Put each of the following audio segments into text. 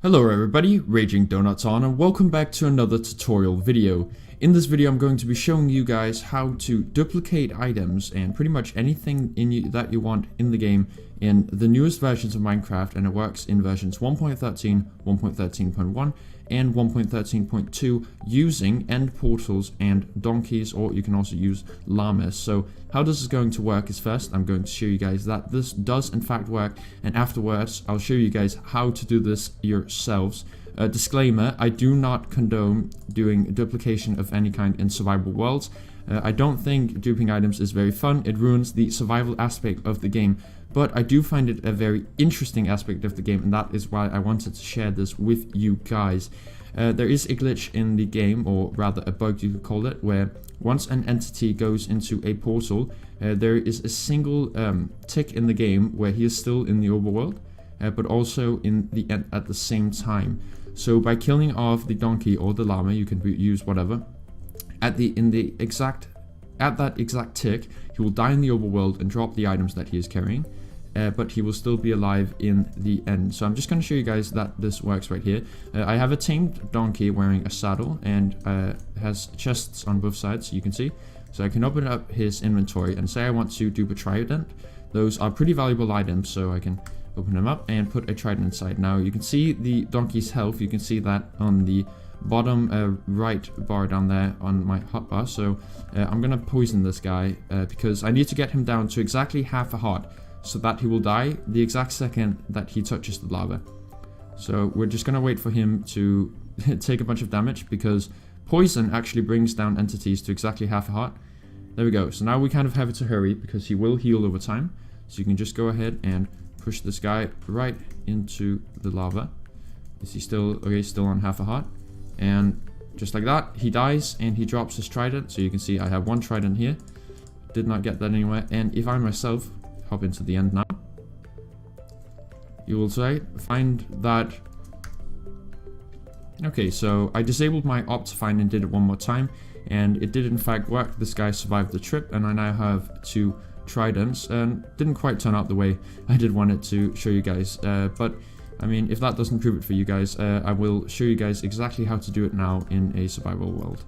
Hello everybody, Raging Donuts on, and welcome back to another tutorial video. In this video I'm going to be showing you guys how to duplicate items and pretty much anything that you want in the game in the newest versions of Minecraft, and it works in versions 1.13, 1.13.1 and 1.13.2 using end portals and donkeys, or you can also use llamas. So how this is going to work is, first I'm going to show you guys that this does in fact work, and afterwards I'll show you guys how to do this yourselves. Disclaimer, I do not condone doing duplication of any kind in survival worlds. I don't think duping items is very fun. It ruins the survival aspect of the game, but I do find it a very interesting aspect of the game, and that is why I wanted to share this with you guys. There is a glitch in the game, or rather a bug you could call it, where once an entity goes into a portal, there is a single tick in the game where he is still in the overworld, but also in the end at the same time. So by killing off the donkey or the llama, you can use whatever, at that exact tick, he will die in the overworld and drop the items that he is carrying, but he will still be alive in the end. So I'm just going to show you guys that this works right here. I have a tamed donkey wearing a saddle and has chests on both sides, so you can see. So I can open up his inventory and say I want to dupe a trident. Those are pretty valuable items, so I can open them up and put a trident inside. Now you can see the donkey's health. You can see that on the bottom right bar down there on my hotbar. So I'm gonna poison this guy because I need to get him down to exactly half a heart, so that he will die the exact second that he touches the lava. So we're just gonna wait for him to take a bunch of damage, because poison actually brings down entities to exactly half a heart. There we go. So now we kind of have to hurry, because he will heal over time. So you can just go ahead and push this guy right into the lava. Is he still okay? Still on half a heart. And just like that, he dies and he drops his trident. So you can see I have one trident here. Did not get that anywhere. And if I myself hop into the end now, you will find that. Okay, so I disabled my Optifine and did it one more time, and it did in fact work. This guy survived the trip, and I now have 2 tridents, and didn't quite turn out the way I did want it to show you guys, but I mean, if that doesn't prove it for you guys, I will show you guys exactly how to do it now in a survival world.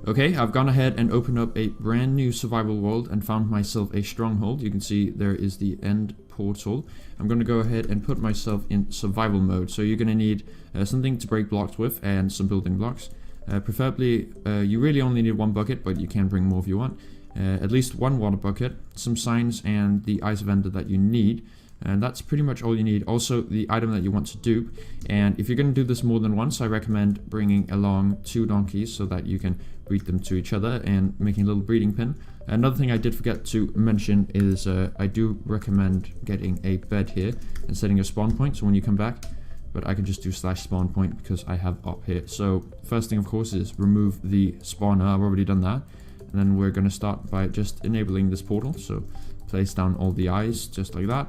Okay, I've gone ahead and opened up a brand new survival world and found myself a stronghold. You can see there is the end portal. I'm going to go ahead and put myself in survival mode. So you're going to need something to break blocks with, and some building blocks. Preferably, you really only need 1 bucket, but you can bring more if you want. At least 1 water bucket, some signs, and the ice vendor that you need. And that's pretty much all you need. Also, the item that you want to dupe. And if you're going to do this more than once, I recommend bringing along 2 donkeys so that you can breed them to each other and making a little breeding pen. Another thing I did forget to mention is I do recommend getting a bed here and setting a spawn point, so when you come back, but I can just do /spawn point because I have up here. So first thing, of course, is remove the spawner. I've already done that. And then we're going to start by just enabling this portal. So place down all the eyes just like that.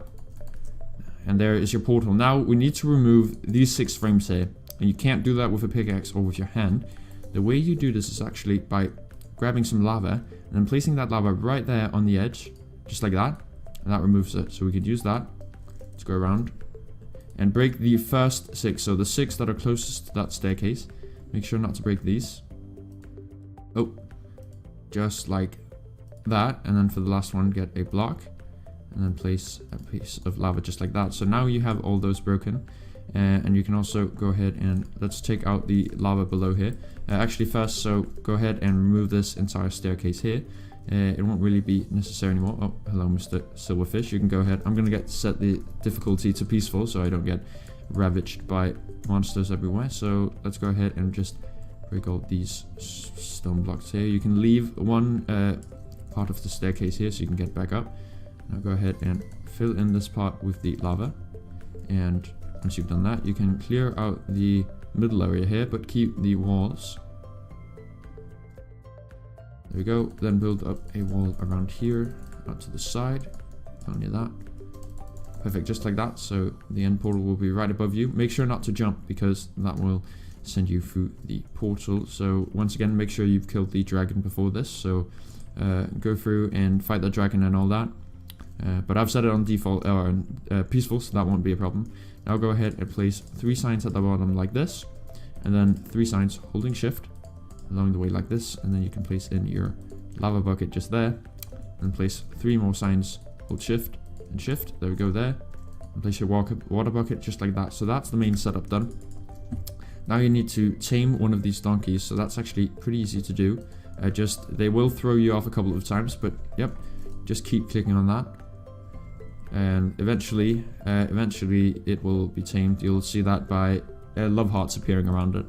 And there is your portal. Now we need to remove these 6 frames here. And you can't do that with a pickaxe or with your hand. The way you do this is actually by grabbing some lava and then placing that lava right there on the edge, just like that. And that removes it. So we could use that to go around and break the first 6. So the 6 that are closest to that staircase. Make sure not to break these. Oh, just like that. And then for the last one, get a block. And then place a piece of lava just like that. So now you have all those broken. And you can also go ahead and let's take out the lava below here. Actually first, so go ahead and remove this entire staircase here. It won't really be necessary anymore. Oh, hello Mr. Silverfish. You can go ahead. I'm going to set the difficulty to peaceful so I don't get ravaged by monsters everywhere. So let's go ahead and just break all these stone blocks here. You can leave one part of the staircase here so you can get back up. Now go ahead and fill in this part with the lava, and once you've done that, you can clear out the middle area here, but keep the walls. There we go. Then build up a wall around here, out to the side, only that. Perfect, just like that. So the end portal will be right above you. Make sure not to jump, because that will send you through the portal. So once again, make sure you've killed the dragon before this. So go through and fight the dragon and all that. But I've set it on default or peaceful, so that won't be a problem. Now go ahead and place 3 signs at the bottom like this, and then 3 signs holding shift along the way like this, and then you can place in your lava bucket just there, and place 3 more signs, hold shift and shift, there we go there, and place your water bucket just like that. So that's the main setup done. Now you need to tame one of these donkeys, so that's actually pretty easy to do. They will throw you off a couple of times, but yep, just keep clicking on that, and eventually it will be tamed. You'll see that by love hearts appearing around it.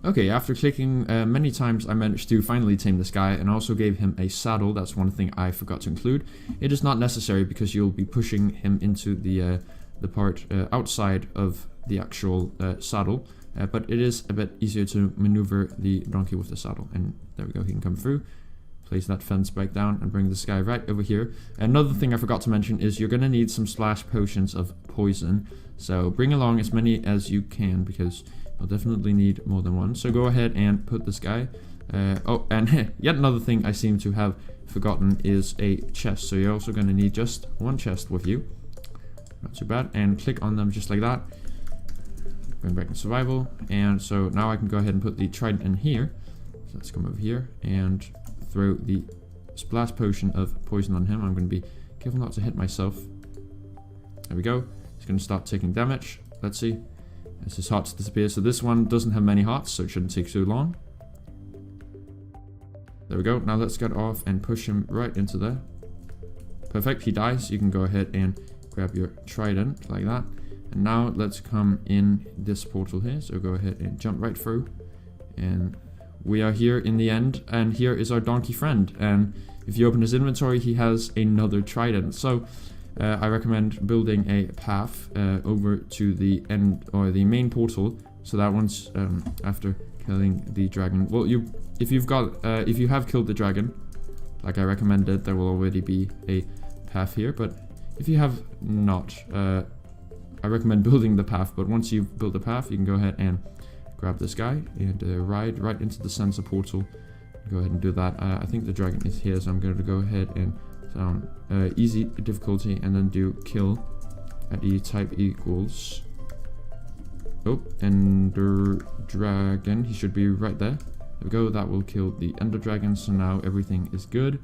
Okay, after clicking many times, I managed to finally tame this guy, and also gave him a saddle. That's one thing I forgot to include. It is not necessary because you'll be pushing him into the part outside of the actual saddle, but it is a bit easier to maneuver the donkey with the saddle. And there we go, he can come through. Place that fence back down and bring this guy right over here. Another thing I forgot to mention is you're going to need some splash potions of poison, so bring along as many as you can because you'll definitely need more than one. So go ahead and put this guy. Oh, and yet another thing I seem to have forgotten is a chest, so you're also going to need just 1 chest with you. Not too bad. And click on them just like that. Going back in survival, and so now I can go ahead and put the trident in here. So let's come over here and throw the splash potion of poison on him. I'm going to be careful not to hit myself. There we go. He's going to start taking damage. Let's see. As his hearts disappear. So this one doesn't have many hearts, so it shouldn't take too long. There we go. Now let's get off and push him right into there. Perfect. He dies. You can go ahead and grab your trident like that. And now let's come in this portal here. So go ahead and jump right through. And we are here in the end, and here is our donkey friend. And if you open his inventory, he has another trident. So I recommend building a path over to the end, or the main portal, so that once after killing the dragon, well, if you have killed the dragon, like I recommended, there will already be a path here. But if you have not, I recommend building the path. But once you've built the path, you can go ahead and grab this guy and ride right into the sensor portal. Go ahead and do that. I think the dragon is here, so I'm going to go ahead and down easy difficulty, and then do kill at E type equals. Oh, Ender Dragon. He should be right there. There we go. That will kill the Ender Dragon. So now everything is good.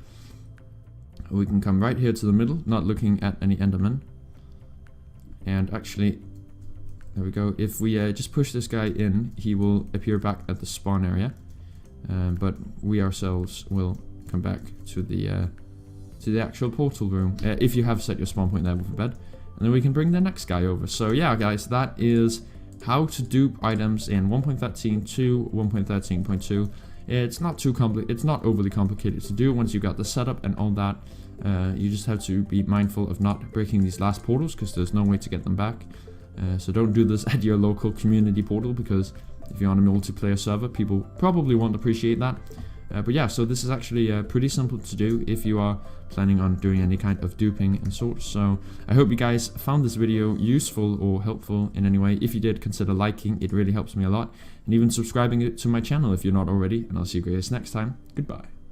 We can come right here to the middle, not looking at any Endermen. And actually, there we go. If we just push this guy in, he will appear back at the spawn area. But we ourselves will come back to the actual portal room, if you have set your spawn point there with a bed, and then we can bring the next guy over. So yeah, guys, that is how to dupe items in 1.13 to 1.13.2. It's not overly complicated to do once you got the setup and all that. You just have to be mindful of not breaking these last portals, because there's no way to get them back. So don't do this at your local community portal, because if you're on a multiplayer server, people probably won't appreciate that. But yeah, so this is actually pretty simple to do if you are planning on doing any kind of duping and sorts. So I hope you guys found this video useful or helpful in any way. If you did, consider liking. It really helps me a lot. And even subscribing to my channel if you're not already. And I'll see you guys next time. Goodbye.